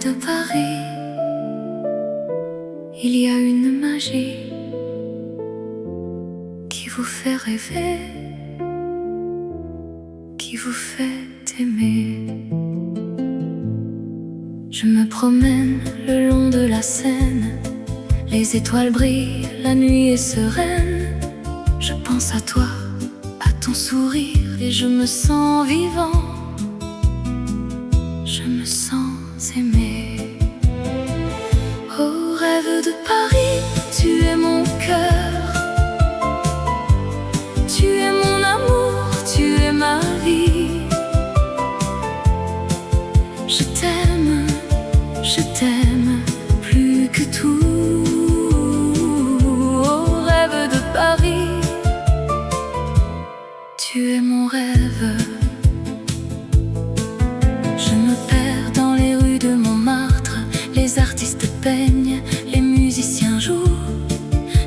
de Paris, il y a une magie qui vous fait rêver, qui vous fait aimer. Je me promène le long de la Seine, les étoiles brillent, la nuit est sereine. Je pense à toi, à ton sourire, et je me sens vivant, je me sens aimé. Oh, rêve de Paris, tu es mon cœur, tu es mon amour, tu es ma vie. Je t'aime plus que tout. Oh, rêve de Paris, tu es mon rêve. Je me perds dans les rues de Montmartre, les artistes peignent, les musiciens jouent.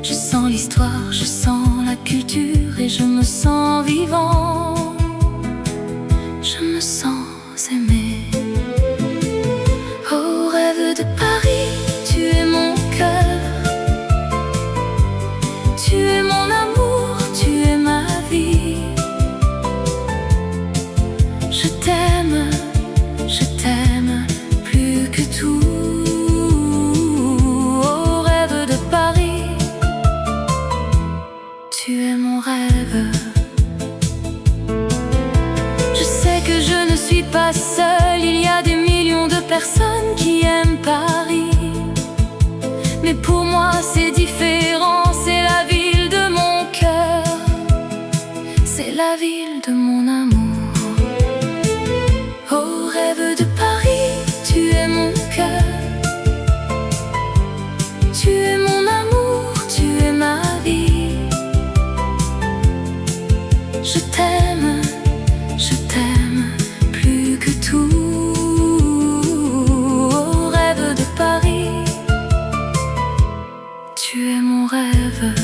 Je sens l'histoire, je sens la culture, et je me sens vivant, je me sens aimé. Oh, rêve de Paris, tu es mon cœur, tu es mon amour, tu es ma vie. Je t'aime plus que tout. Oh, rêve de Paris, tu es mon rêve. Je sais que je ne suis pas seule, il y a des millions de personnes qui aiment Paris. Mais pour moi c'est différent, c'est la ville de mon cœur, c'est la ville de mon amour. Oh, rêve de Paris, tu es mon cœur, tu es mon amour, tu es ma vie. Je t'aime plus que tout. Oh, rêve de Paris, tu es mon rêve.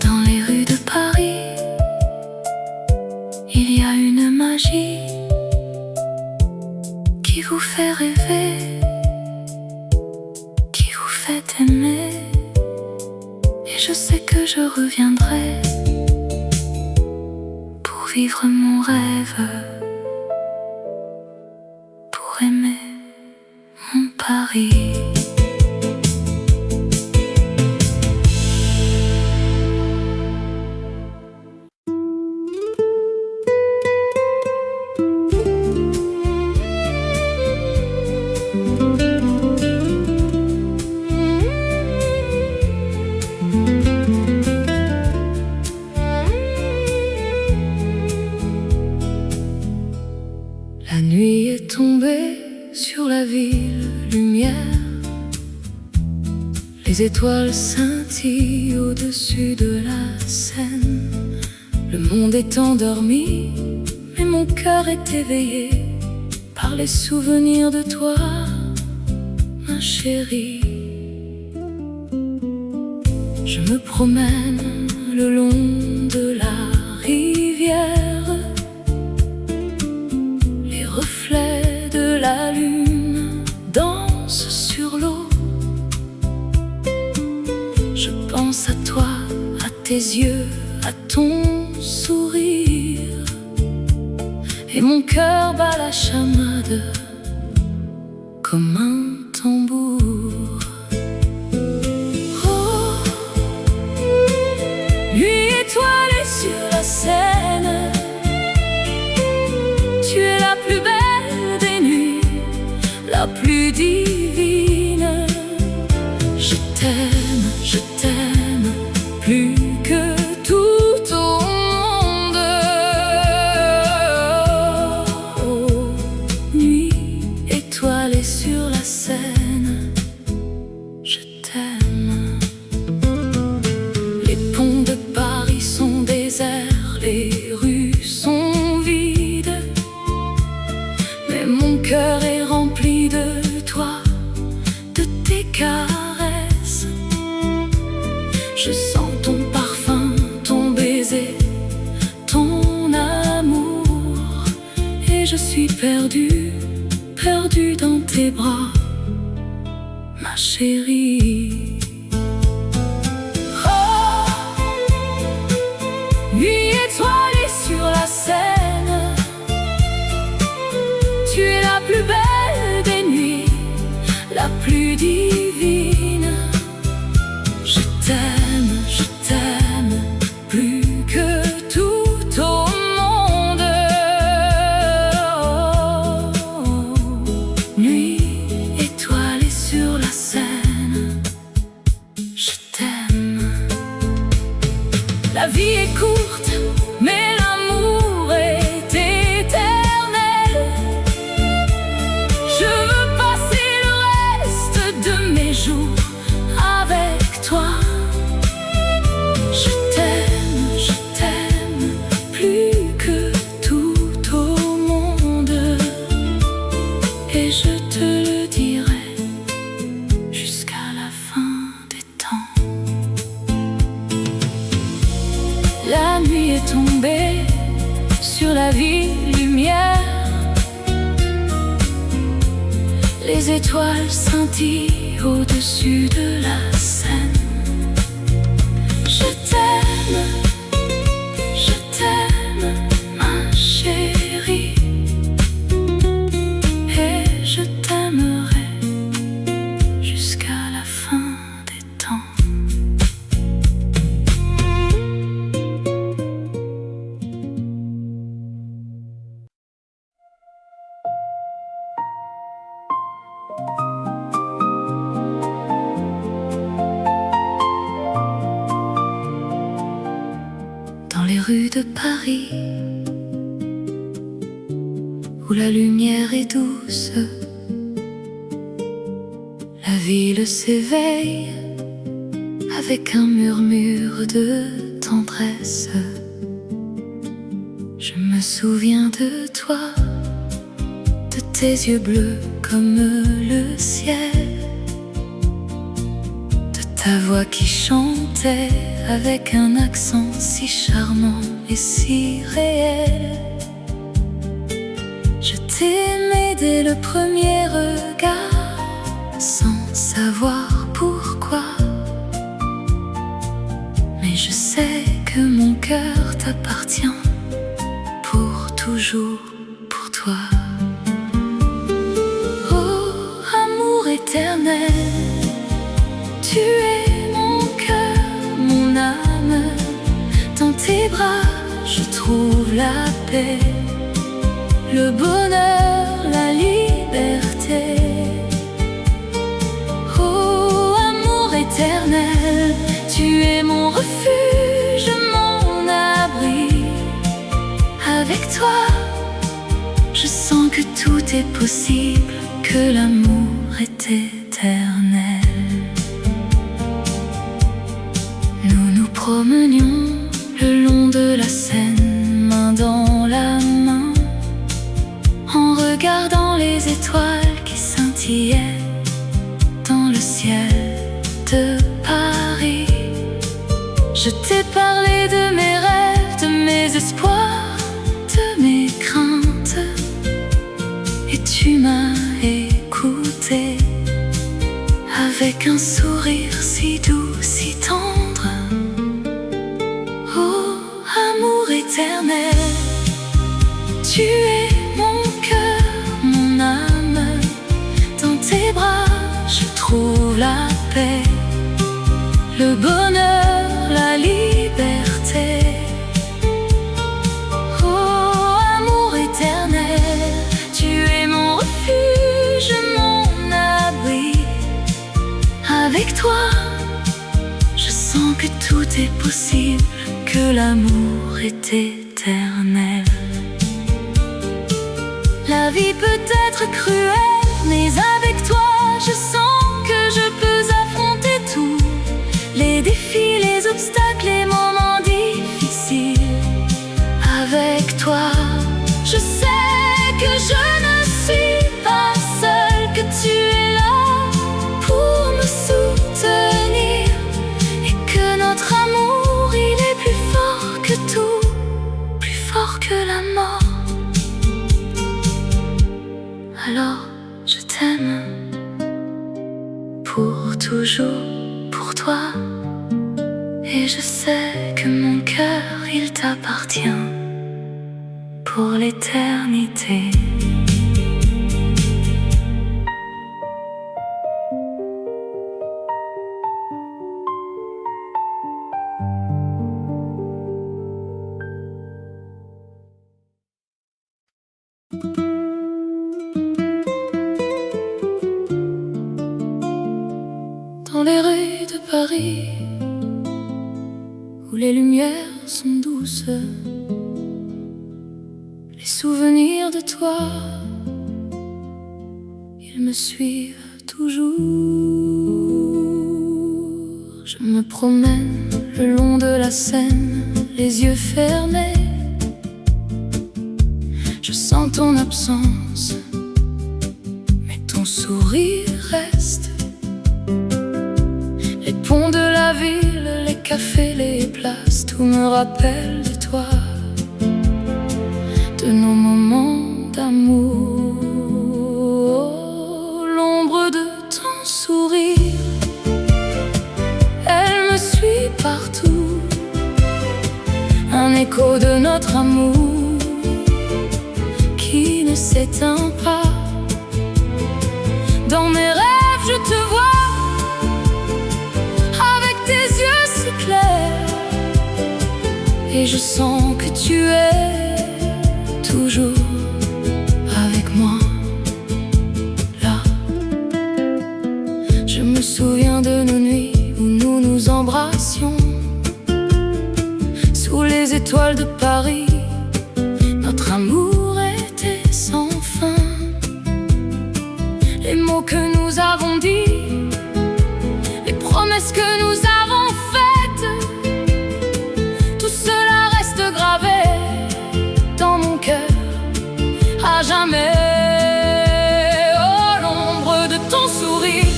Dans les rues de Paris, il y a une magie qui vous fait rêver, qui vous fait aimer. Et je sais que je reviendrai pour vivre mon rêve, pour aimer mon Paris. La nuit est tombée sur la ville, lumière. Les étoiles scintillent au-dessus de la Seine. Le monde est endormi, mais mon cœur est éveillé par les souvenirs de toi, ma chérie. Je me promène le long de la rivière, les reflets de la lune dansent sur l'eau. Je pense à toi, à tes yeux, à ton sourire, et mon cœur bat la chamade comme un tambour. Oh, nuit étoilée sur la Seine, tu es la plus belle des nuits, la plus divine. Je t'aime plus que tout au monde. Oh, nuit étoilée sur la Seine, je t'aime. Les ponts de Paris sont déserts, les rues sont vides, mais mon cœur est rempli de toi, de tes caresses. Je sens ton parfum, ton baiser, ton amour, et je suis perdu dans tes bras, ma chérie. Oh, nuit étoilée sur la Seine, tu es la plus belle des nuits, la plus divine. Je t'aime plus que tout au monde. Nuit étoilée sur la Seine, je t'aime. La vie est courte, mais l'amour est éternel. Je veux passer le reste de mes jours avec toi. Je t'aime plus que tout au monde. Et je te le dirai jusqu'à la fin des temps. La nuit est tombée sur la ville lumière. Les étoiles scintillent au-dessus de la Seine. Je t'aime, ma chérie. Et je t'aimerai jusqu'à la fin des temps. Dans les rues de Paris, où la lumière est douce, la ville s'éveille avec un murmure de tendresse. Je me souviens de toi, de tes yeux bleus comme le ciel, de ta voix qui chantait avec un accent si charmant et si réel. Je t'aimais dès le premier regard, sans savoir pourquoi. Mais je sais que mon cœur t'appartient pour toujours, pour toi. Oh, amour éternel, tu es mon cœur, mon âme. Dans tes bras, je trouve la paix, le bonheur, la liberté. Oh, amour éternel, tu es mon refuge, mon abri. Avec toi, je sens que tout est possible, que l'amour est éternel. Nous nous promenions le long de la Seine, main dans la main, en regardant les étoiles qui scintillaient dans le ciel de Paris. Je t'ai parlé de mes rêves, de mes espoirs, de mes craintes, et tu m'as écouté avec un sourire si doux, si tendre. Oh, amour éternel, tu es mon cœur, mon âme. Dans tes bras, je trouve la paix, le bonheur, la liberté. Oh, amour éternel, tu es mon refuge, mon abri. Avec toi, je sens que tout est possible, que l'amour est éternel. La vie peut être cruelle, mais avec toi, je sens que je peux affronter tout. Les défis, les obstacles, les moments difficiles. Avec toi, je sais que je ne suis pas seule, que tu es là pour me soutenir, et que notre amour, il est plus fort que tout, plus fort que la mort. Alors, je t'aime. toujours pour toi. Et je sais que mon cœur, il t'appartient pour l'éternité. Dans les rues de Paris, où les lumières sont douces, les souvenirs de toi, ils me suivent toujours. Je me promène le long de la Seine, les yeux fermés. Je sens ton absence, mais ton sourire reste. Les ponts de la ville, les cafés, les places, tout me rappelle de toi, de nos moments d'amour. L'ombre de ton sourire, elle me suit partout, un écho de notre amour qui ne s'éteint pas. Dans mes rêves, je te vois, et je sens que tu es toujours avec moi, là. Je me souviens de nos nuits où nous nous embrassions sous les étoiles de Paris. Notre amour était sans fin. Les mots que nous avons dit, les promesses que nous avons faites, tout cela reste gravé dans mon cœur à jamais. Oh, l'ombre de ton sourire,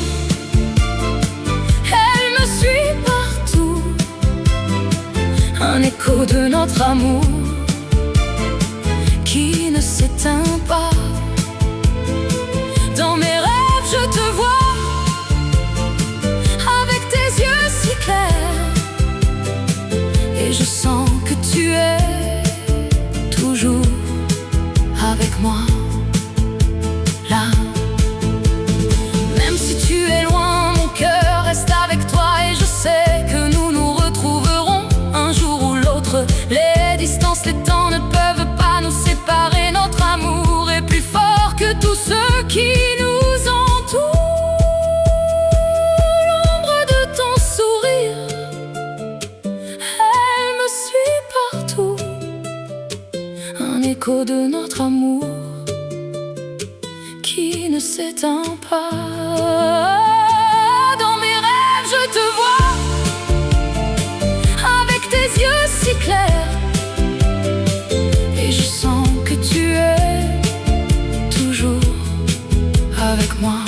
elle me suit partout, un écho de notre amour qui ne s'éteint pas. Dans mes rêves, je te vois, avec tes yeux si clairs, et je sens que tu es toujours avec moi, là. Même si tu es loin, mon cœur reste avec toi, et je sais que nous nous retrouverons un jour ou l'autre. Les distances, les temps ne peuvent pas nous séparer. Notre amour est plus fort que tous ceux qui nous entourent. L'ombre de ton sourire, elle me suit partout, un écho de notre amour qui ne s'éteint pas. Dans mes rêves, je te vois, avec tes yeux si clairs, et je sens que tu es toujours avec moi.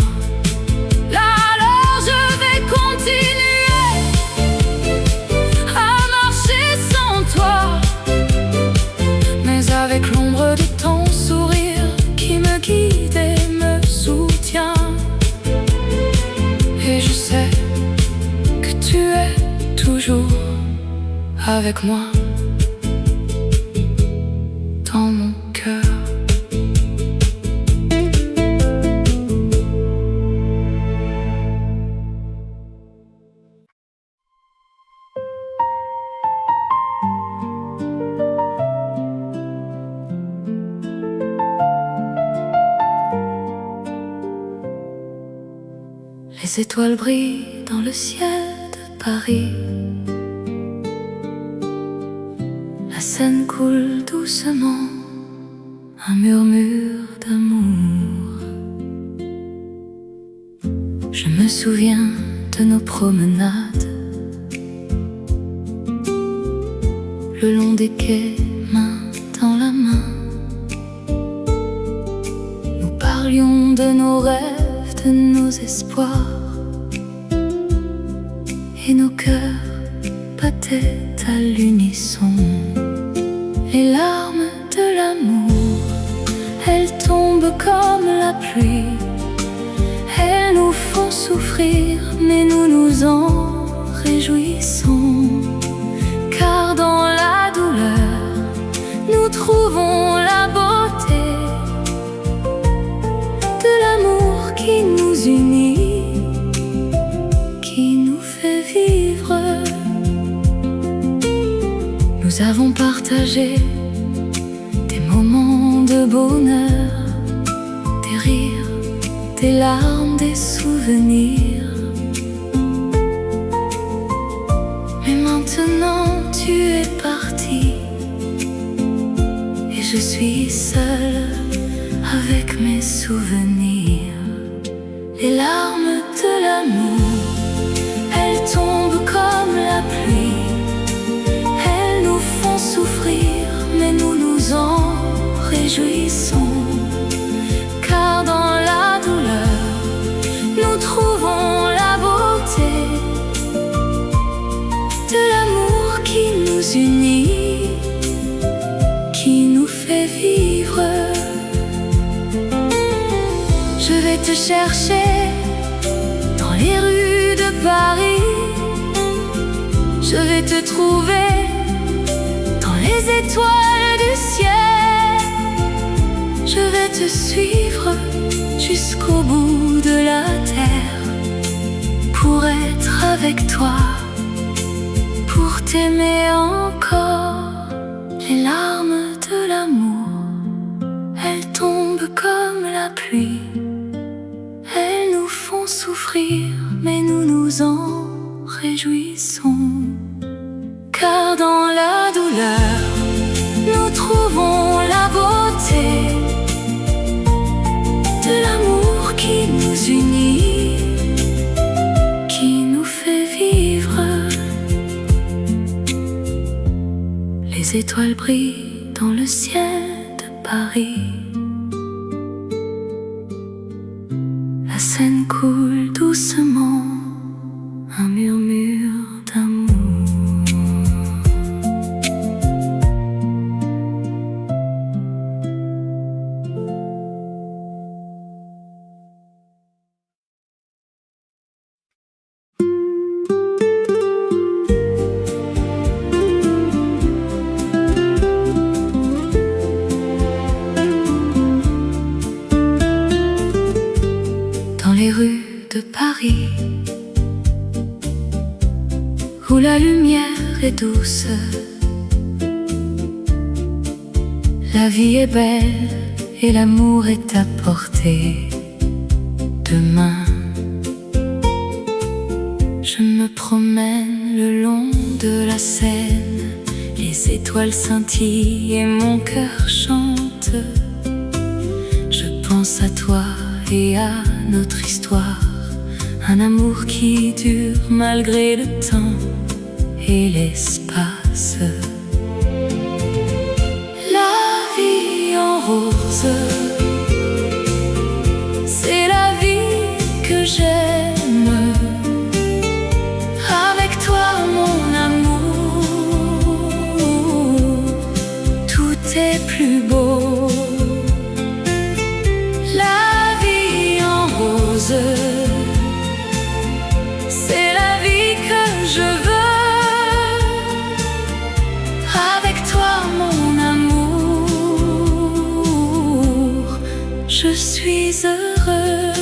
Là, alors je vais continuer à marcher sans toi, mais avec l'ombre de ton sourire qui me guide et me soutient. Et je sais que tu es toujours avec moi, dans mon cœur. Les étoiles brillent dans le ciel de Paris. La Seine coule doucement, un murmure d'amour. Je me souviens de nos promenades le long des quais, main dans la main. Nous parlions de nos rêves, de nos espoirs, et nos cœurs battaient à l'unisson. Les larmes de l'amour, elles tombent comme la pluie, elles nous font font souffrir, mais nous nous en réjouissons. Car dans la douleur, nous trouvons la beauté de l'amour qui nous unit, qui nous fait vivre. Nous avons partagé des moments de bonheur, des rires, des larmes, des souvenirs. Mais maintenant tu es parti et je suis seule avec mes souvenirs. Les larmes de l'amour, elles tombent comme la pluie. Elles nous font souffrir, mais nous nous en réjouissons. Car dans la douleur, nous trouvons la beauté de l'amour qui nous unit, qui nous fait vivre. Je vais te chercher dans les rues de Paris. Je vais te trouver dans les étoiles du ciel. Je vais te suivre jusqu'au bout de la terre pour être avec toi, pour t'aimer encore. Les larmes de l'amour, elles tombent comme la pluie. Elles nous font souffrir, mais nous nous en réjouissons. Car dans la douleur, nous trouvons la beauté de l'amour qui nous unit, qui nous fait vivre. Les étoiles brillent dans le ciel de Paris. La Seine coule doucement, un murmure d'amour. Dans les rues de Paris, où la lumière est douce, la vie est belle et l'amour est à portée de main. Je me promène le long de la Seine, les étoiles scintillent et mon cœur chante. Je pense à toi et à notre histoire, un amour qui dure malgré le temps et l'espace. La vie en rose, c'est la vie que j'aime. Avec toi mon amour, tout est plus beau. La vie en rose, c'est la vie que je veux. Avec toi mon amour, je suis heureux.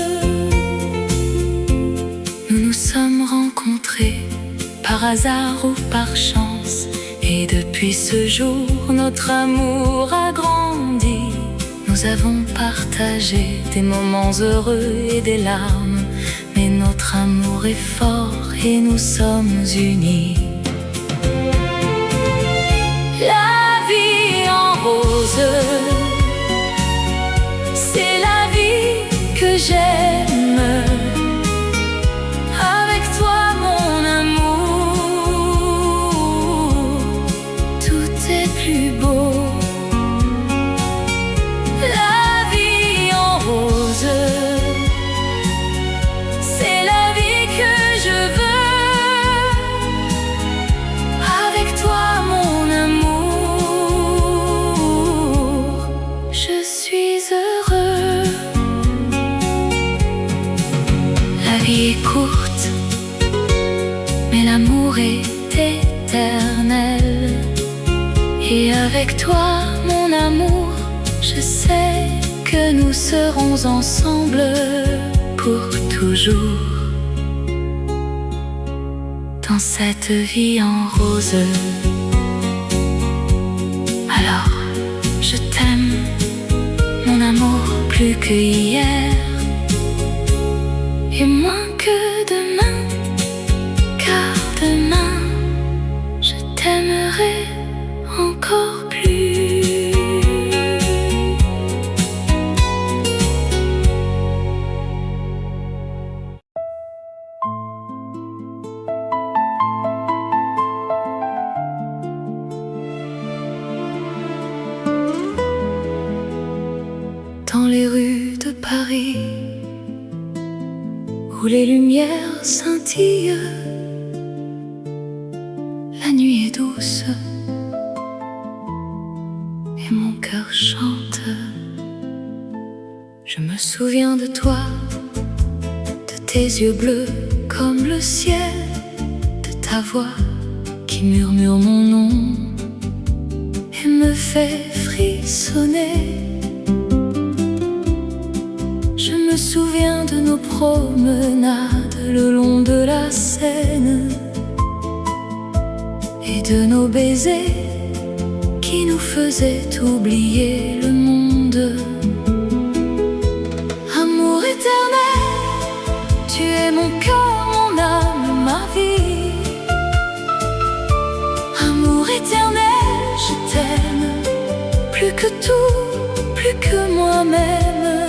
Nous nous sommes rencontrés par hasard ou par chance, et depuis ce jour notre amour a grandi. Nous avons partagé des moments heureux et des larmes, mais notre amour est fort et nous sommes unis. La vie en rose, c'est la vie que j'aime. Avec toi mon amour, tout est plus beau. La vie en rose, c'est la vie que je veux. Avec toi mon amour, je suis heureux. La vie Et avec toi, mon amour, je sais que nous serons ensemble pour toujours. Dans cette vie en rose. Alors, je t'aime, mon amour, plus que hier et moins que demain, car demain, je t'aimerai encore plus. Dans les rues de Paris, où les lumières scintillent, la nuit est douce et mon cœur chante. Je me souviens de toi, de tes yeux bleus comme le ciel, de ta voix qui murmure mon nom et me fait frissonner. Je me souviens de nos promenades le long de la Seine et de nos baisers qui nous faisaient oublier le monde. Amour éternel, tu es mon cœur, mon âme, ma vie. Amour éternel, je t'aime, plus que tout, plus que moi-même.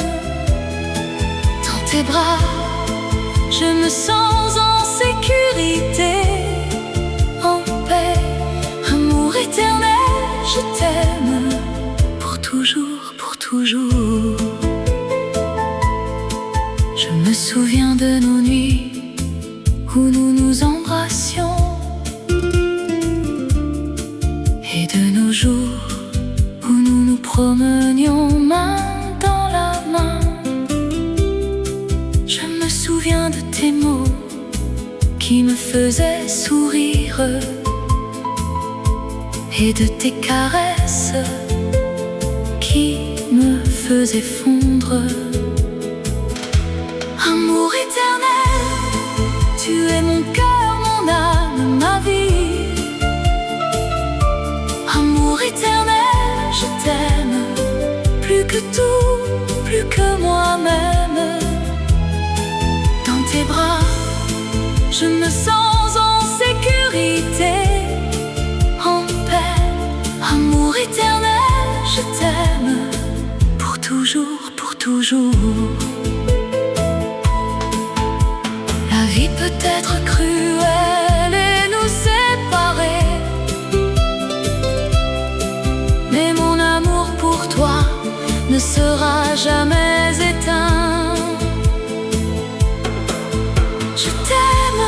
Dans tes bras, je me sens en sécurité, en paix. Amour éternel, je t'aime, pour toujours, pour toujours. Je me souviens de nos nuits où nous nous embrassions et de nos jours où nous nous promenions main dans la main. Je me souviens de tes mots qui me faisaient sourire et de tes caresses qui me faisaient fondre. Amour éternel, tu es mon cœur, mon âme, ma vie. Amour éternel, je t'aime, plus que tout, plus que moi-même. Dans tes bras, je me sens en sécurité, en paix. Amour éternel, je t'aime, pour toujours, pour toujours. La vie peut être cruelle et nous séparer, mais mon amour pour toi ne sera jamais éteint. Je t'aime,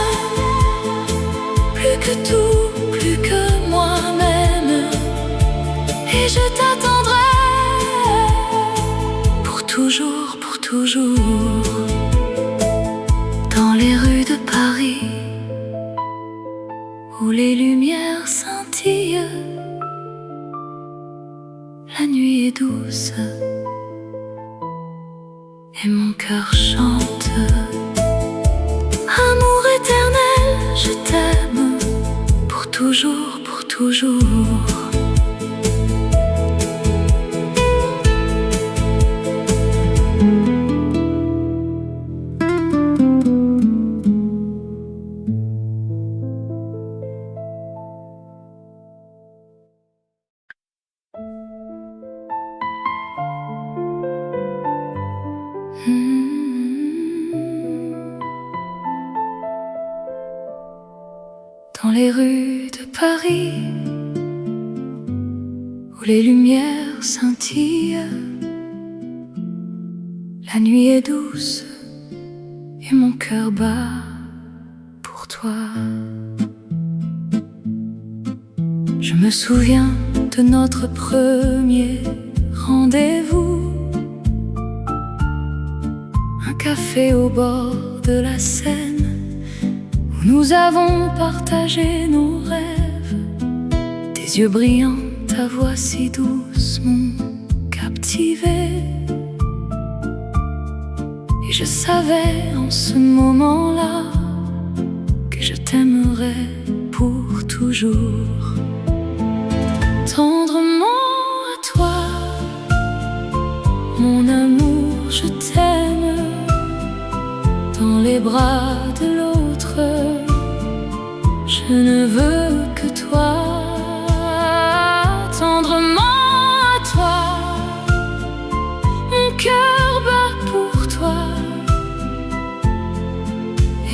plus que tout, plus que moi-même, et je t'attendrai pour toujours, pour toujours. Dans les rues de Paris, où les lumières scintillent, la nuit est douce et mon cœur chante. Amour éternel, je t'aime, pour toujours, pour toujours. Dans les rues de Paris, où les lumières scintillent, la nuit est douce et mon cœur bat pour toi. Je me souviens de notre premier rendez-vous, un café au bord de la Seine, où nous avons partagé nos rêves, tes yeux brillants, ta ta voix si douce m'ont captivé. Et je savais en ce moment-là que je t'aimerais pour toujours. Tendrement à toi, mon amour, je t'aime. Dans les bras de l'autre, je ne veux que toi. Tendrement à toi, mon cœur bat pour toi.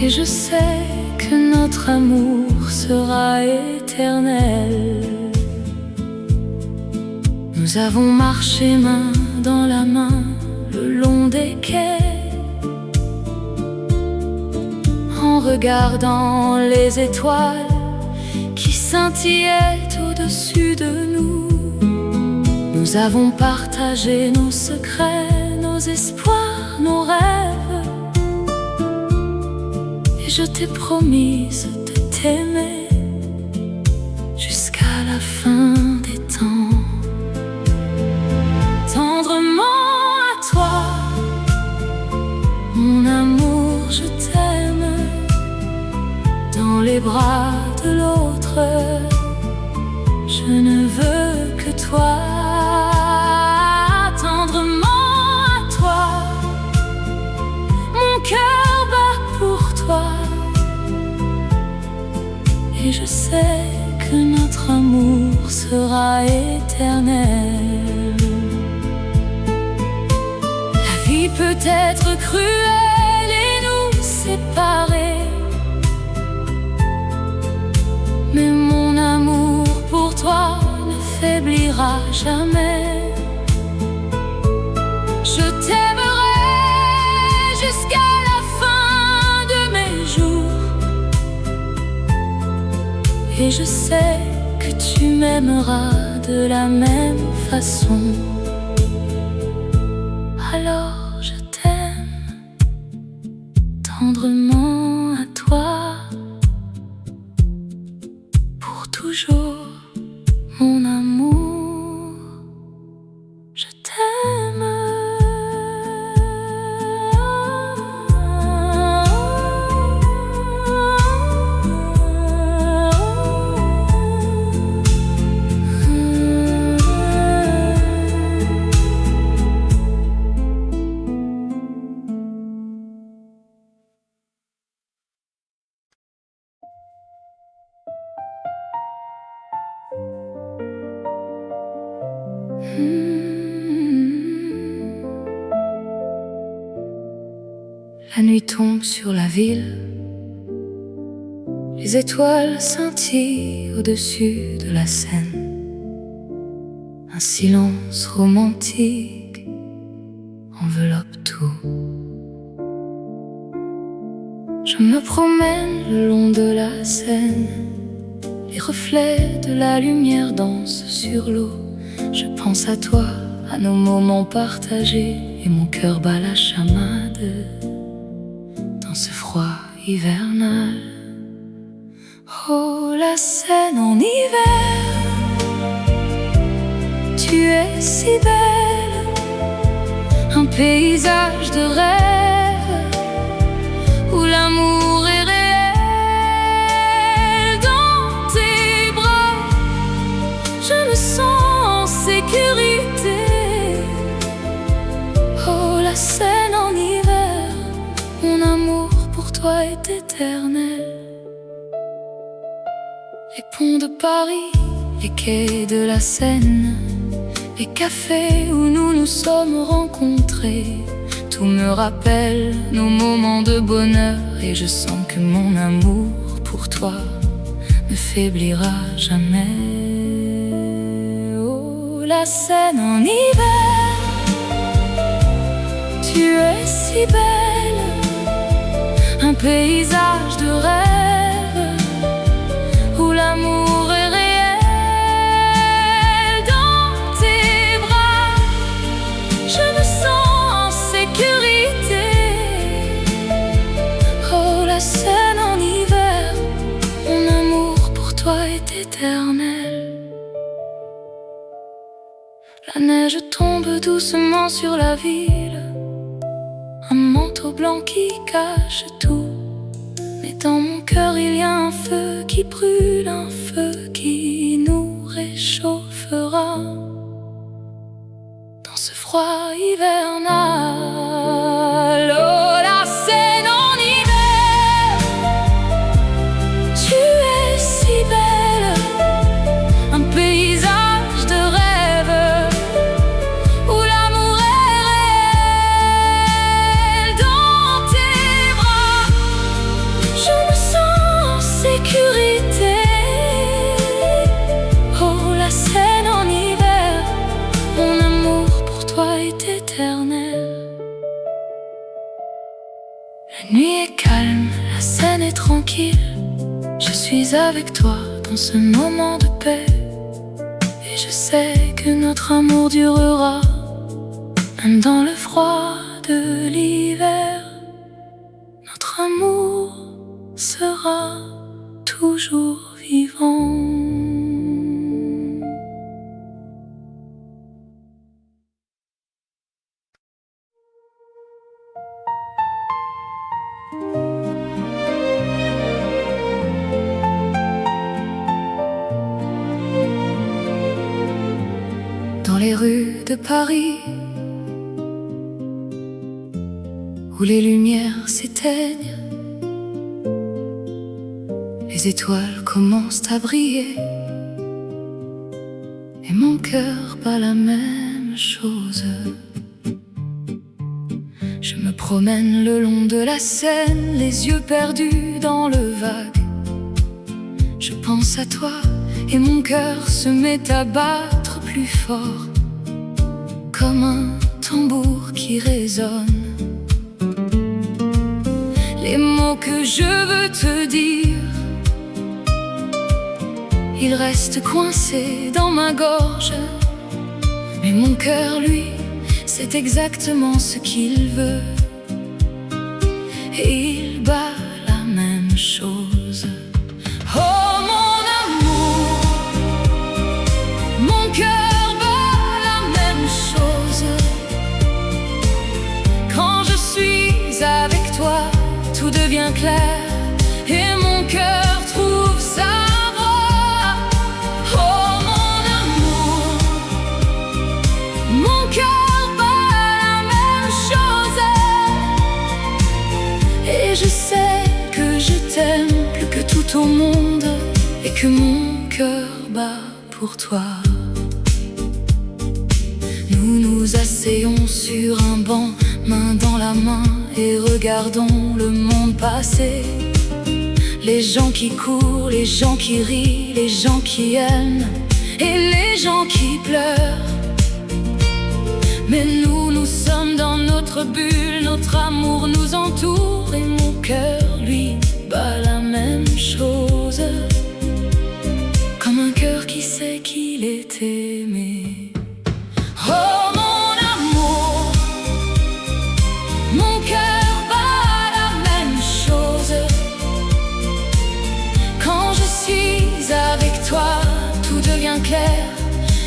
Et je sais que notre amour sera éternel. Nous avons marché main dans la main le long des quais, en regardant les étoiles qui scintillaient au-dessus de nous. Nous avons partagé nos secrets, nos espoirs, nos rêves. Et je t'ai promise de t'aimer jusqu'à la fin des temps. Tendrement à toi, mon amour, je t'aime. Dans les bras de l'autre, je ne veux que toi. Tendrement à toi, mon cœur bat pour toi. Et je sais que notre amour sera éternel. La vie peut être cruelle et nous séparer, mais mon amour pour toi ne faiblira jamais. Je t'aimerai jusqu'à la fin de mes jours. Et je sais que tu m'aimeras de la même façon. Alors je t'aime tendrement à toi, pour toujours, mon amour, je t'aime. La nuit tombe sur la ville, les étoiles scintillent au-dessus de la Seine. Un silence romantique enveloppe tout. Je me promène le long de la Seine, les reflets de la lumière dansent sur l'eau. Je pense à toi, à nos moments partagés, et mon cœur bat la chamade dans ce froid hivernal. Oh, la Seine en hiver, tu es si belle, un paysage de rêve où l'amour est réel. Dans tes bras, je me sens en sécurité. Oh, la Seine en hiver, mon amour pour toi est éternel. Les ponts de Paris, les quais de la Seine, les cafés où nous nous sommes rencontrés, tout me rappelle nos moments de bonheur. Et je sens que mon amour pour toi ne faiblira jamais. Oh, la Seine en hiver, tu es si belle, un paysage de rêve où l'amour est réel. Dans tes bras, je me sens en sécurité. Oh, la Seine en hiver, mon amour pour toi est éternel. La neige tombe doucement sur la ville, un manteau blanc qui cache tout. Mais dans mon cœur il y a un feu qui brûle, un feu qui nous réchauffera dans ce froid hivernal. Oh, la Seine en hiver, tu es si belle, un paysage de rêve où l'amour est réel. Dans tes bras, je me sens en sécurité. Oh, la Seine en hiver, mon amour pour toi est éternel. La nuit est calme, la Seine est tranquille. Je suis avec toi dans ce moment de paix. Et je sais que notre amour durera, même dans le froid de l'hiver. Notre amour sera toujours vivant. Dans les rues de Paris, où les lumières s'éteignent, les étoiles commencent à briller, et mon cœur bat la même chose. Je me promène le long de la Seine, les yeux perdus dans le vague. Je pense à toi et mon cœur se met à battre plus fort, comme un tambour qui résonne. Les mots que je veux te dire, ils restent coincés dans ma gorge. Mais mon cœur, lui, c'est exactement ce qu'il veut, et il bat la même chose. Oh mon amour, mon cœur bat la même chose. Quand je suis avec toi, tout devient clair, et mon cœur trouve sa voie. Oh mon amour, mon cœur bat la même chose. Et je sais que je t'aime plus que tout au monde, et que mon cœur bat pour toi. Nous nous asseyons sur un banc, main dans la main, et regardons le monde passer. Les gens qui courent, les gens qui rient, les gens qui aiment, et les gens qui pleurent. Mais nous, nous sommes dans notre bulle, notre amour nous entoure, et mon cœur, lui, bat la même chose, comme un cœur qui sait qu'il est aimé. Oh mon amour, mon cœur bat la même chose. Quand je suis avec toi, tout devient clair,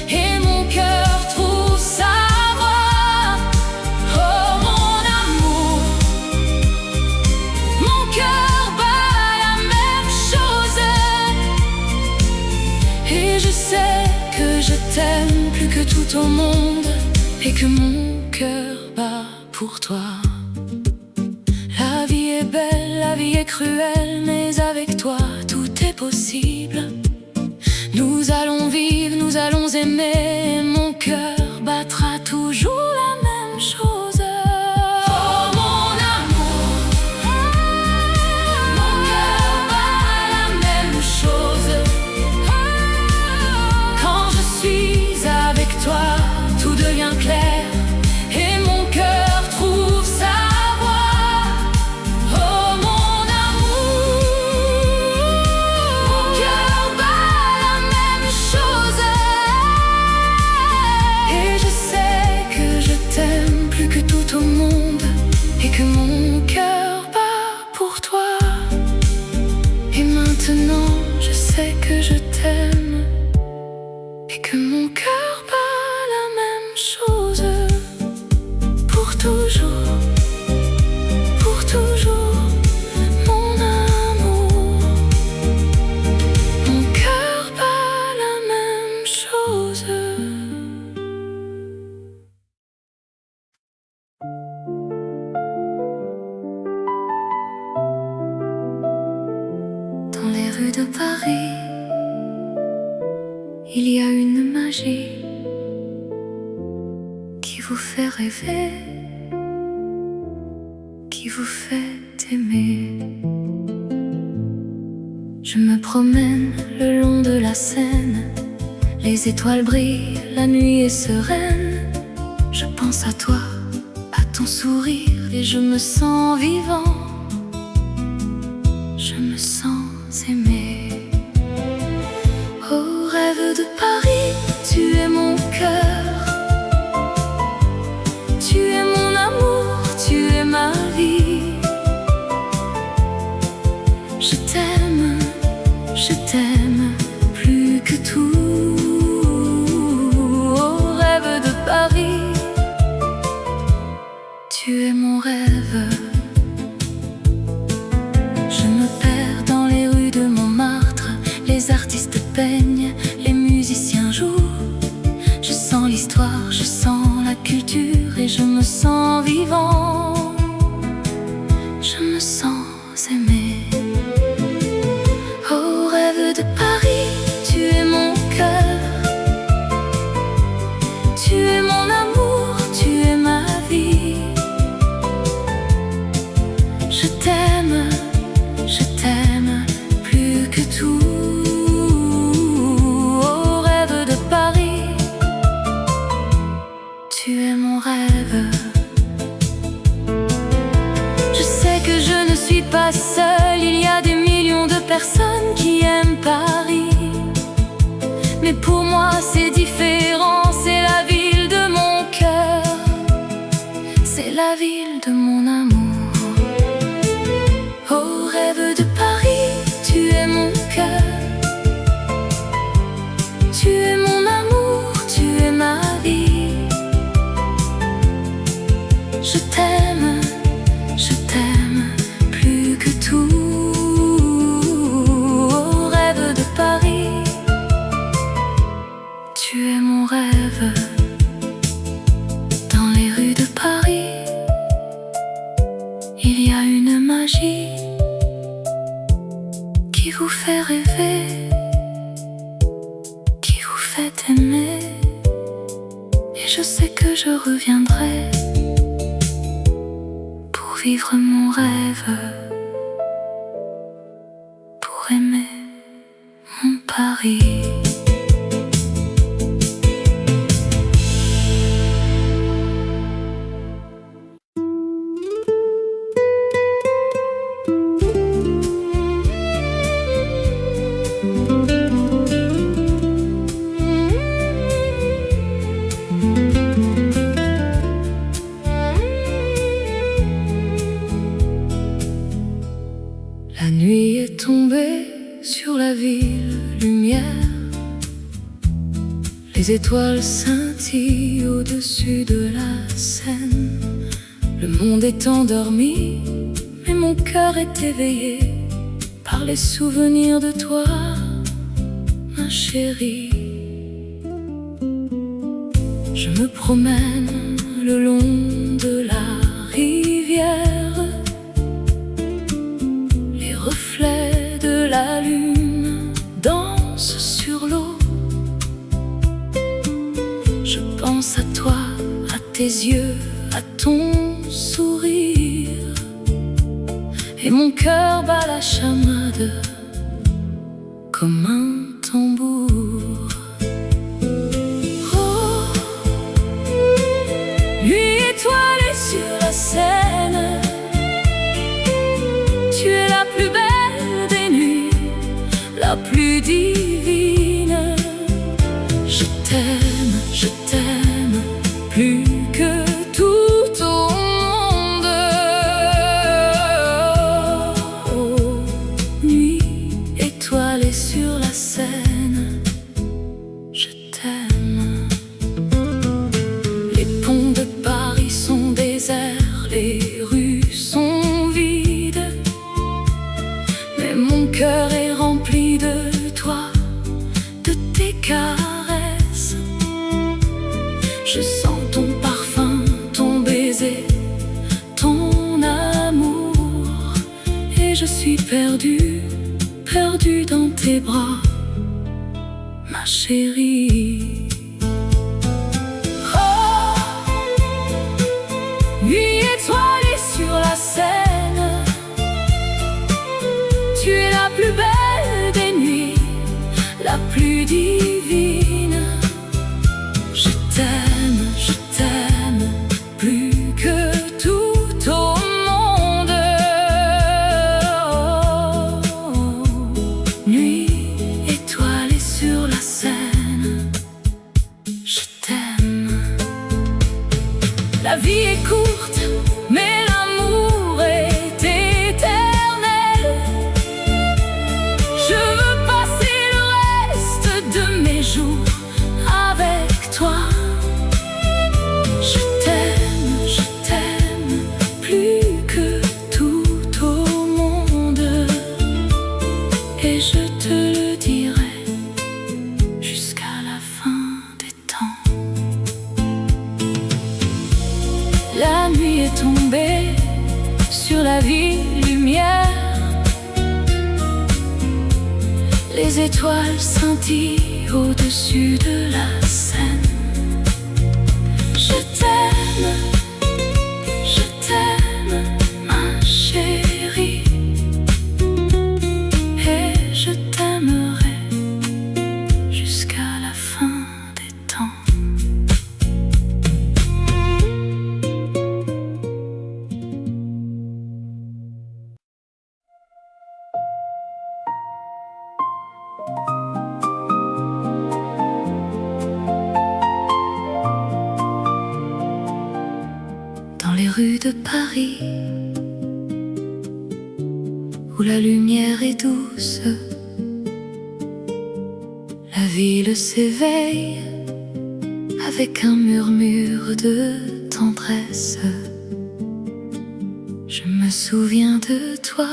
et mon cœur trouve sa voie. Oh mon amour, mon cœur bat la même chose. Et je sais que je t'aime plus que tout au monde, et que mon cœur bat pour toi. La vie est belle, la vie est cruelle, mais avec toi tout est possible. Nous allons vivre, nous allons aimer, et mon cœur battra toujours la même chose. Oh mon amour, mon cœur bat la même chose. Quand je suis avec toi, tout devient clair, et mon cœur trouve sa voie. Oh mon amour, mon cœur bat la même chose. Et je sais que je t'aime plus que tout au monde, et que mon cœur bat pour toi. Et maintenant je sais que je t'aime, et que mon cœur bat la même chose. Pour toujours, pour toujours, mon amour. Mon cœur bat la même chose. Dans les rues de Paris, il y a une magie qui vous fait rêver, qui vous fait aimer. Je me promène le long de la Seine, les étoiles brillent, la nuit est sereine. Je pense à toi, à ton sourire, et je me sens vivant. Je me sens aimé. Oh, rêve de Paris, tu es mon cœur. Tu es mon amour, tu es ma vie. Je t'aime plus que tout. Oh, rêve de Paris, tu es mon rêve. Je me perds dans les rues de Montmartre, les artistes peignent, les musiciens jouent. Je sens l'histoire, je sens la culture, et je me sens vivant. Je me sens aimé. Oh, rêve de Paris, tu es mon cœur. Tu es mon amour, tu es ma vie. Je t'aime plus que tout. Oh, rêve de Paris, tu es mon rêve. Je sais que je ne suis pas seule, il y a des millions de personnes qui aiment Paris. Mais pour moi c'est différent, c'est la ville de mon cœur, c'est la ville de mon amour. Oh, rêve de Paris, tu es mon cœur. Tu es mon amour, tu es ma vie. Je t'aime plus que tout. Oh, rêve de Paris, tu es mon rêve. Dans les rues de Paris, il y a une magie qui vous fait rêver, qui vous fait aimer. Et je sais que je reviendrai pour vivre mon rêve, pour aimer mon Paris. La nuit est tombée sur la ville, lumière. Les étoiles scintillent au-dessus de la Seine. Le monde est endormi, mais mon cœur est éveillé par les souvenirs de toi, ma chérie. Je me promène le long de la rivière. Les reflets de la lune dansent sur l'eau. Je pense à toi, à tes yeux, à ton sourire, et mon cœur bat la chamade comme un tambour. Oh, nuit étoilée sur la Seine, tu es la plus belle des nuits, la plus divine. Je t'aime plus que tout au monde. Oh, nuit étoilée sur la Seine, Je sens ton parfum, ton baiser, ton amour, et je suis perdue, perdue dans tes bras, ma chérie. Oh, nuit étoilée sur la Seine, tu es la plus belle des nuits, la plus divine. Je t'aime plus que tout au monde. Oh, nuit étoilée sur la Seine, je t'aime. La vie est courte, mais l'amour est éternel. Je veux passer le reste de mes jours avec toi. Je t'aime plus que tout au monde, et je te le dirai jusqu'à la fin des temps. La nuit est tombée sur la ville lumière, les étoiles scintillent au-dessus de la Seine. Je t'aime, ma chérie, et je t'aimerai jusqu'à la fin des temps. Dans les rues de Paris, où la lumière est douce, la ville s'éveille avec un murmure de tendresse. Je me souviens de toi,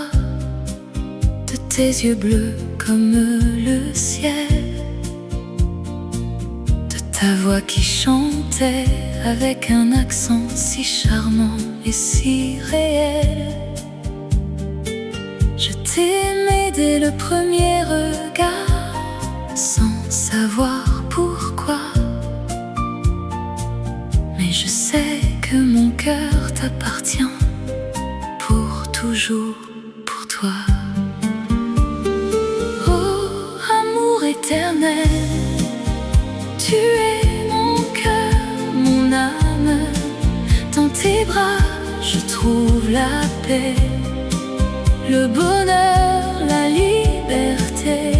de tes yeux bleus comme le ciel, de ta voix qui chantait avec un accent si charmant et si réel. Je t'aimais dès le premier regard, sans savoir pourquoi. Mais je sais que mon cœur t'appartient pour toujours, pour toi. Oh, amour éternel, tu es mon cœur, mon âme. Dans tes bras, je trouve la paix, le bonheur, la liberté.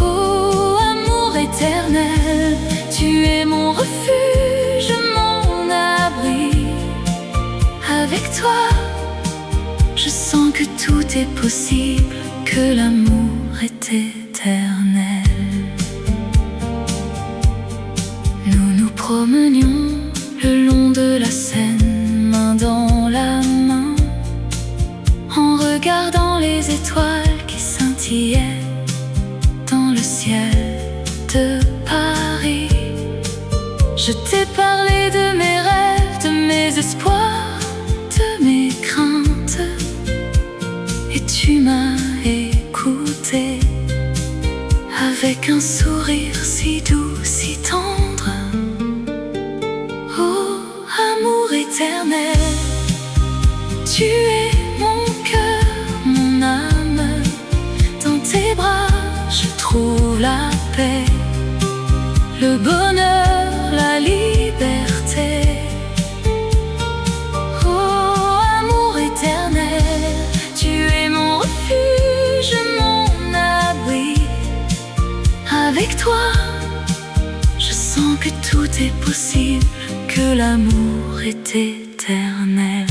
Oh, amour éternel, tu es mon refuge, mon abri. Avec toi, je sens que tout est possible, que l'amour est éternel. Nous nous promenions le long de la Seine, main dans la main, en regardant les étoiles qui scintillaient dans le ciel de Paris. Je t'ai parlé de mes rêves, de mes espoirs, de mes craintes, et tu m'as écouté avec un sourire si doux, si tendre. Oh, amour éternel, tu es mon cœur, mon âme. Dans tes bras, je trouve la paix, le bonheur, la liberté. Oh, amour éternel, tu es mon refuge, mon abri. Avec toi, je sens que tout est possible, que l'amour est éternel.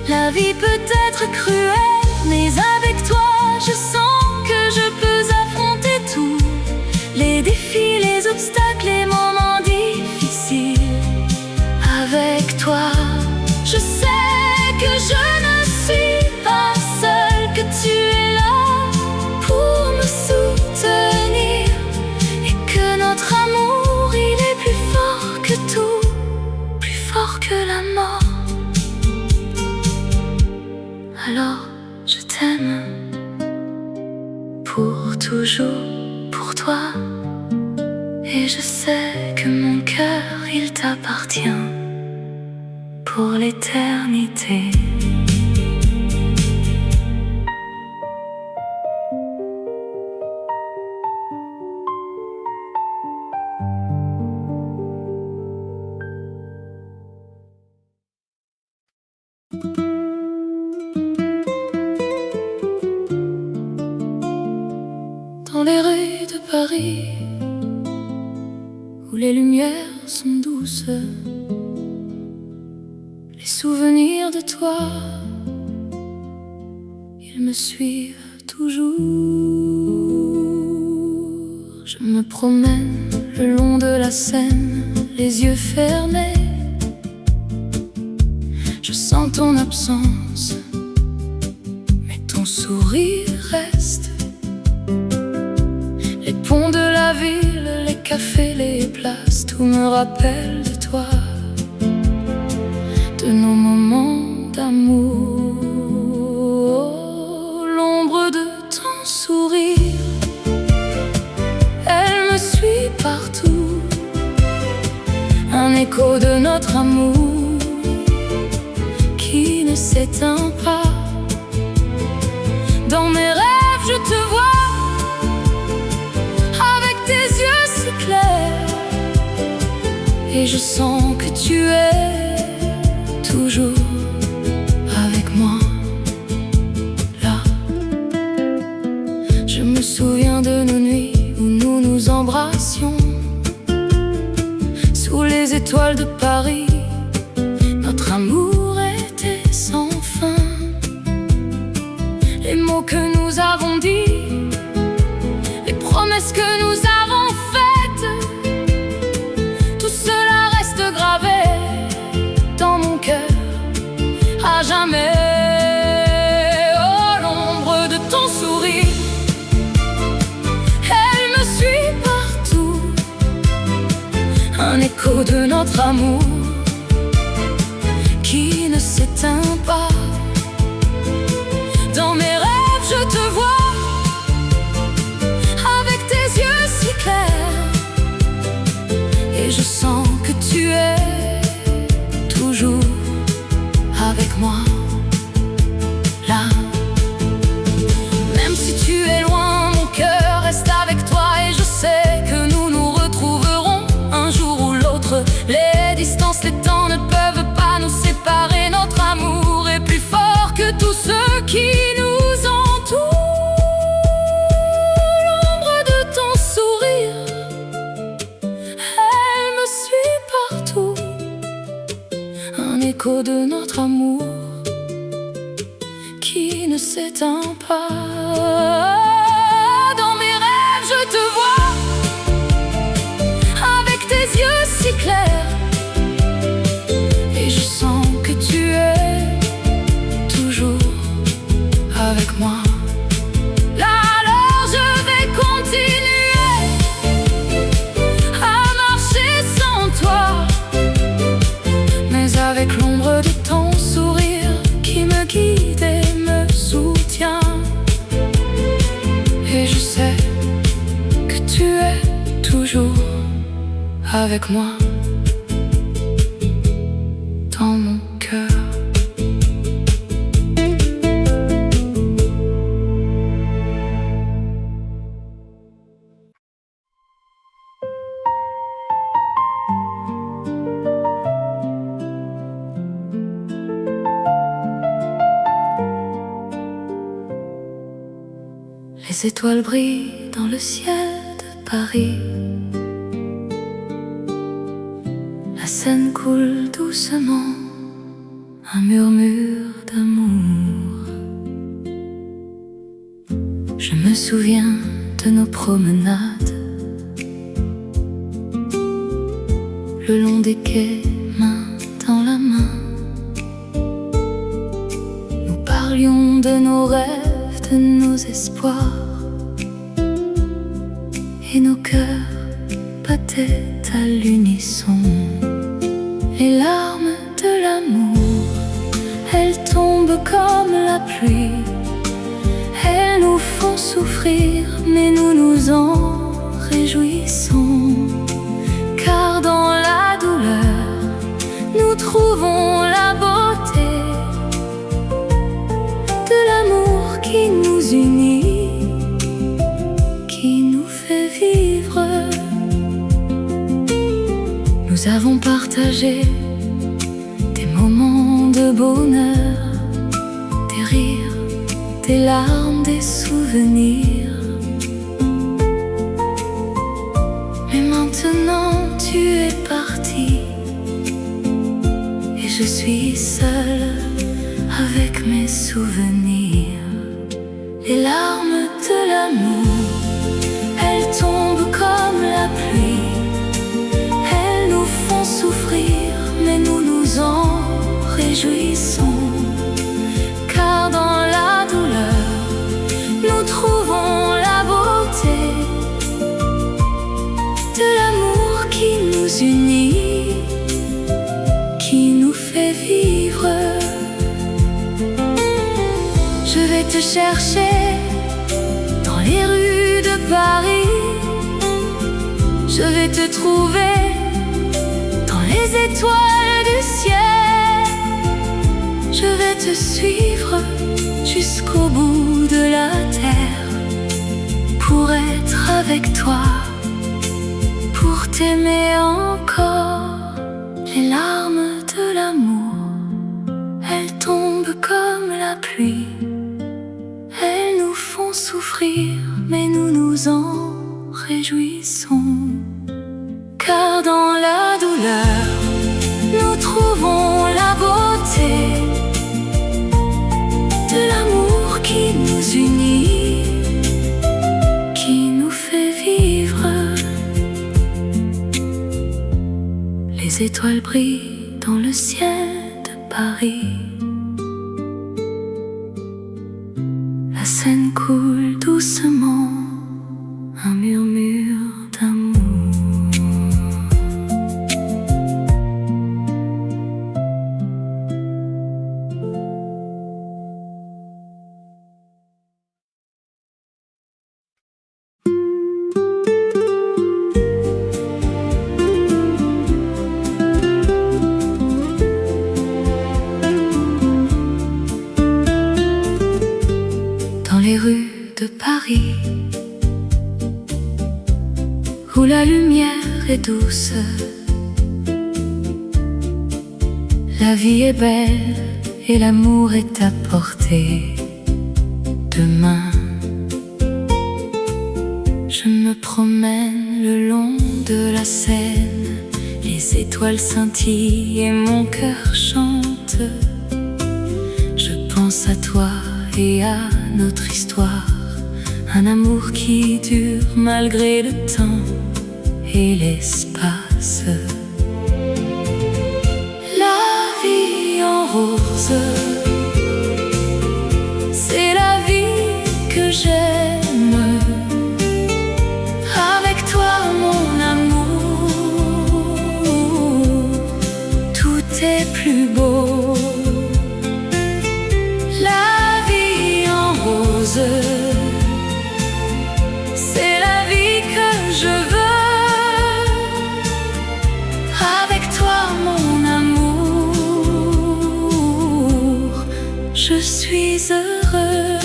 La vie peut être cruelle, mais avec toi, je sens que je peux affronter tout. Les défis, les obstacles, les moments difficiles. Avec toi, je sais que je ne suis pas seule, que tu es là pour me soutenir, et que notre Et je sais que mon cœur, il t'appartient pour l'éternité. Dans les rues de Paris, où les lumières sont douces, les souvenirs de toi, ils me suivent toujours. Je me promène le long de la Seine, les yeux fermés. Je sens ton absence, mais ton sourire reste. Les ponts de la ville, les cafés, les places, tout me rappelle de toi, de nos moments d'amour. L'ombre de ton sourire, elle me suit partout, un écho de notre amour qui ne s'éteint pas. Dans mes rêves, je te vois, et je sens que tu es toujours avec moi, là. Je me souviens de nos nuits où nous nous embrassions sous les étoiles de Paris. Notre amour était sans fin. Les mots que nous avons dits, les promesses que nous avons faites, tout cela reste gravé dans mon cœur à jamais. Oh, l'ombre de ton sourire, elle me suit partout, un écho de notre amour qui ne s'éteint pas. Dans mes rêves, je te vois, avec tes yeux si clairs, et je sens que tu es toujours avec moi, là. Même si tu es loin, mon cœur reste avec toi, et je sais que nous nous retrouverons un jour ou l'autre. Les distances, les temps ne peuvent pas nous séparer. Notre amour est plus fort que tout ce qui nous entoure. L'ombre de ton sourire, elle me suit partout, un écho de notre amour qui ne s'éteint pas. Dans mes rêves, je te vois, avec tes yeux si clairs, et je sens que tu es toujours avec moi. Là, alors je vais continuer à marcher sans toi, mais avec l'ombre de ton sourire qui me guide et me soutient. Et je sais que tu es toujours avec moi, dans mon cœur. Les étoiles brillent dans le ciel de Paris. La Seine coule doucement, un murmure d'amour. Je me souviens de nos promenades le long des quais, main dans la main. Nous parlions de nos rêves, de nos espoirs, et nos cœurs battaient à l'unisson. Les larmes de l'amour, elles tombent comme la pluie. Elles nous font souffrir, mais nous nous en réjouissons. trouvons la beauté de l'amour qui nous unit, qui nous fait vivre. Nous avons partagé des moments de bonheur, des rires, des larmes, des souvenirs. Mais maintenant tu es parti et je suis seule avec mes souvenirs. Les larmes de l'amour, elles tombent comme la pluie. Elles nous font souffrir, mais nous nous en réjouissons. Car dans la douleur, nous trouvons la beauté de l'amour qui nous unit, qui nous fait vivre. Je vais te chercher dans les rues de Paris. Je vais te trouver dans les étoiles du ciel. Je vais te suivre jusqu'au bout de la terre pour être avec toi, pour t'aimer encore. Les larmes de l'amour, elles tombent comme la pluie. Elles nous font souffrir, mais nous nous en réjouissons. Car dans la douleur, nous trouvons la beauté de l'amour qui nous unit, qui nous fait vivre. Les étoiles brillent dans le ciel de Paris. La Seine coule doucement, un murmure d'amour. Dans les rues de Paris, où la lumière est douce, la vie est belle et l'amour est à portée de main. Je me promène le long de la Seine, les étoiles scintillent et mon cœur chante. Je pense à toi et à notre histoire, un amour qui dure malgré le temps et l'espace. La vie en rose, c'est la vie que j'aime. Avec toi mon amour, tout est plus beau. La vie en rose, c'est la vie que je veux. Avec toi mon amour, je suis heureux.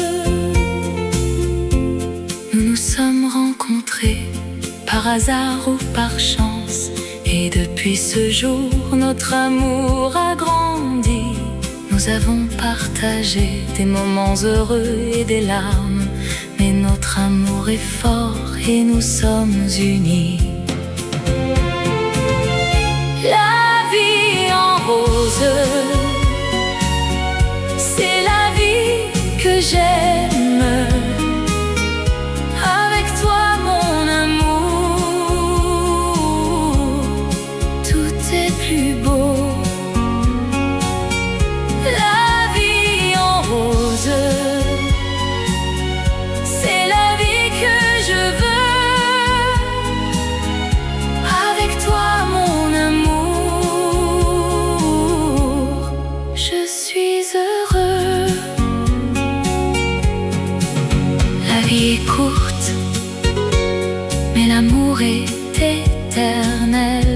Nous nous sommes rencontrés par hasard ou par chance, et depuis ce jour notre amour a grandi. Nous avons partagé des moments heureux et des larmes, mais notre amour est fort et nous sommes unis. La vie en rose, c'est la vie que j'aime. Avec toi mon amour, tout est plus beau. La vie en rose, c'est la vie que je veux. Avec toi mon amour, je suis heureux. La vie est courte, mais l'amour est éternel.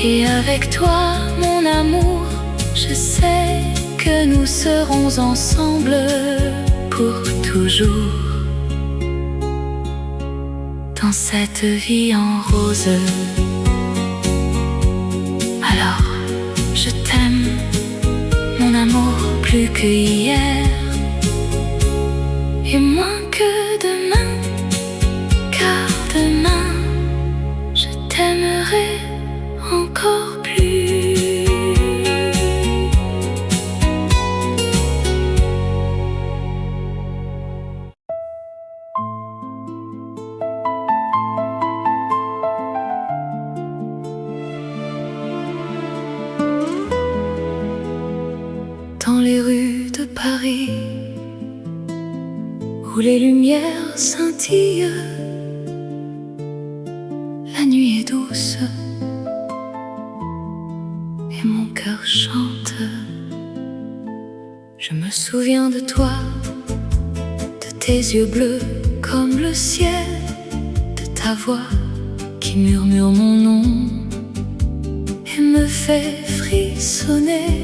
Et avec toi mon amour, je sais que nous serons ensemble pour toujours. Dans cette vie en rose, alors je t'aime, mon amour, plus que hier et moins que demain, car demain je t'aimerai encore plus. Dans les rues de Paris, où les lumières scintillent, la nuit est douce et mon cœur chante. Je me souviens de toi, de tes yeux bleus comme le ciel, de ta voix qui murmure mon nom et me fait frissonner.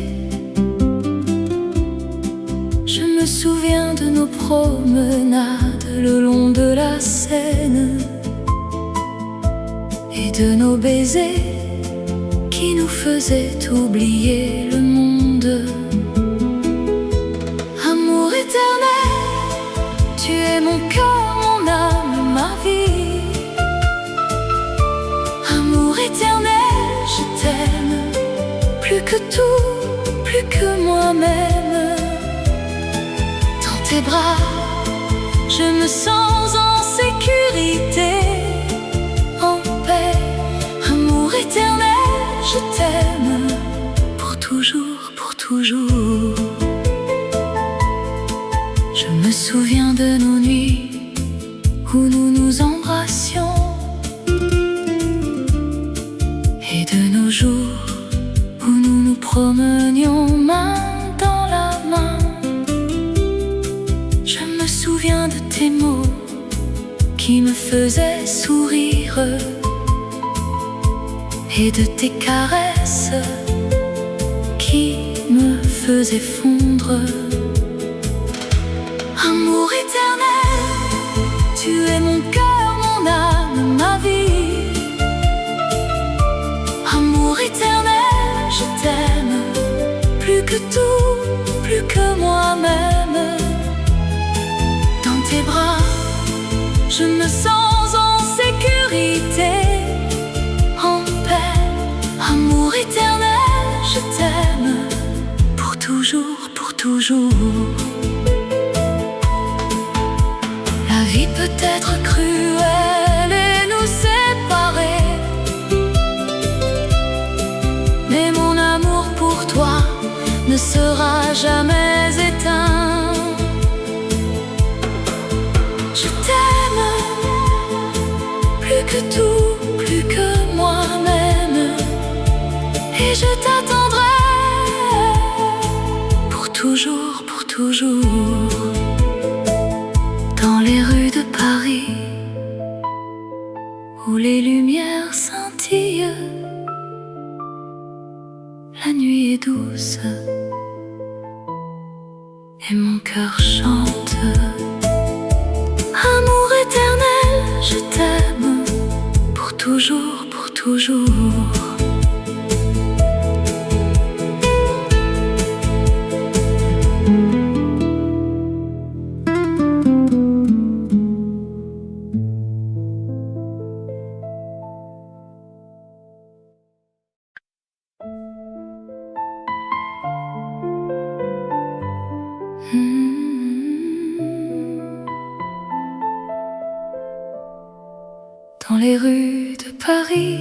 Je me souviens de nos promenades le long de la Seine et de nos baisers qui nous faisaient oublier le monde. Amour éternel, tu es mon cœur, mon âme, ma vie. Amour éternel, je t'aime, plus que tout, plus que moi-même. Dans tes bras, je me sens en sécurité, en paix. Amour éternel, je t'aime, pour toujours, pour toujours. Je me souviens de nos nuits où nous nous embrassions et de nos jours où nous nous promenions main dans la main. Je me souviens de tes mots qui me faisaient sourire et de tes caresses qui me faisaient fondre. Amour éternel, tu es mon cœur, mon âme, ma vie. Amour éternel, je t'aime, plus que tout, plus que moi-même. Dans tes bras, je me sens en sécurité, en paix. Amour éternel, je t'aime, pour toujours, pour toujours. La vie peut être cruelle et nous séparer, mais mon amour pour toi ne sera jamais éteint. Je t'aime, plus que tout, plus que moi-même, et je t'attendrai pour toujours, pour toujours. Dans les rues de Paris, où les lumières scintillent, la nuit est douce et mon cœur chante. Amour éternel, je t'aime, pour toujours, pour toujours. Dans les rues de Paris,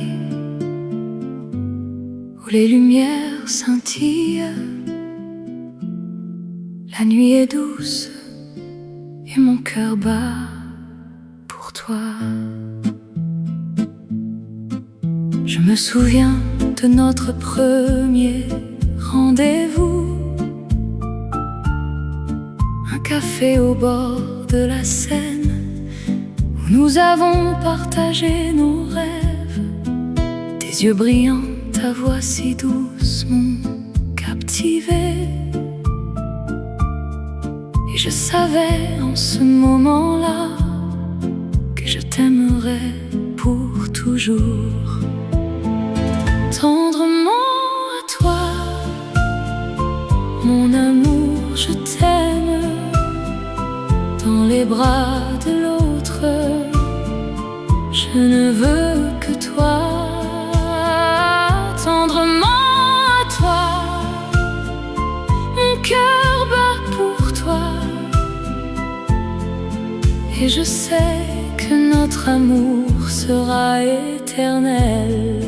où les lumières scintillent, la nuit est douce et mon cœur bat pour toi. Je me souviens de notre premier rendez-vous, un café au bord de la Seine, où nous avons partagé nos rêves, tes yeux brillants, ta voix si douce m'ont captivé. Et je savais en ce moment-là que je t'aimerais pour toujours. Tendrement à toi, mon amour, je t'aime. Dans les bras de l'autre, je ne veux que toi. Tendrement à toi, mon cœur bat pour toi. Et je sais que notre amour sera éternel.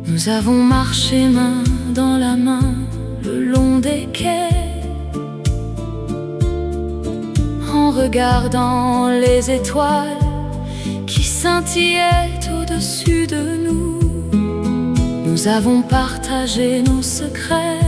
Nous avons marché main dans la main le long des quais, en regardant les étoiles qui scintillaient au-dessus de nous. Nous avons partagé nos secrets